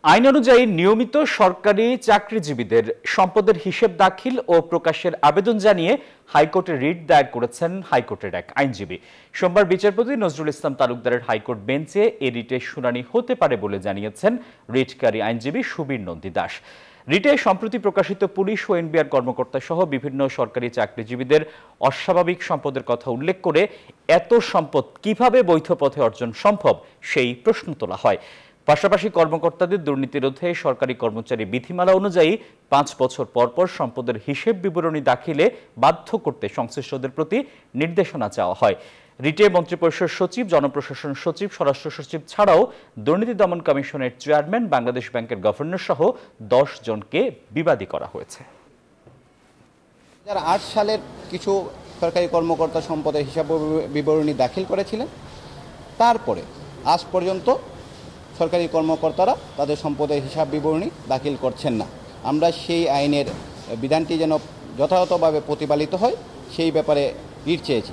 আইন অনুযায়ী নিয়মিত সরকারি চাকরিজীবীদের সম্পদের হিসেব দাখিল ও প্রকাশের আবেদন জানিয়ে হাইকোর্টে রিট দায়ের করেছেন হাইকোর্টের এক আইনজীবী। সোমবার বিচারপতি নজরুল ইসলাম তালুকদারের হাইকোর্ট বেঞ্চে এ রিটের শুনানি হতে পারে বলে জানিয়েছেন রিটকারী আইনজীবী সুবীর নন্দী দাস। রিটে সম্প্রতি প্রকাশিত পুলিশ ও এনবিআর কর্মকর্তা সহ বিভিন্ন সরকারি চাকরিজীবীদের অস্বাভাবিক সম্পদের কথা উল্লেখ করে এত সম্পদ কিভাবে বৈধ পথে অর্জন সম্ভব সেই প্রশ্ন তোলা হয়। পাশাপাশি কর্মকর্তাদের দুর্নীতি রোধে সরকারি কর্মচারী বিধিমালা অনুযায়ী ৫ বছর পর পর সম্পদের হিসেব বিবরণী দাখিলে বাধ্য করতে সংশ্লিষ্টদের প্রতি নির্দেশনা চাওয়া হয়। রিটে মন্ত্রিপরিষদ সচিব, জনপ্রশাসন সচিব, স্বরাষ্ট্র সচিব ছাড়াও দুর্নীতি দমন কমিশনের চেয়ারম্যান, বাংলাদেশ ব্যাংকের গভর্নর সহ ১০ জনকে বিবাদী করা হয়েছে। ২০০৮ সালের কিছু সরকারি কর্মকর্তা সম্পদের হিসাব বিবরণী দাখিল করেছিলেন। তারপরে আজ পর্যন্ত সরকারি কর্মকর্তারা তাদের সম্পদের হিসাব বিবরণী দাখিল করছেন না। আমরা সেই আইনের বিধানটি যেন যথাযথভাবে প্রতিপালিত হয় সেই ব্যাপারে রিট চেয়েছি।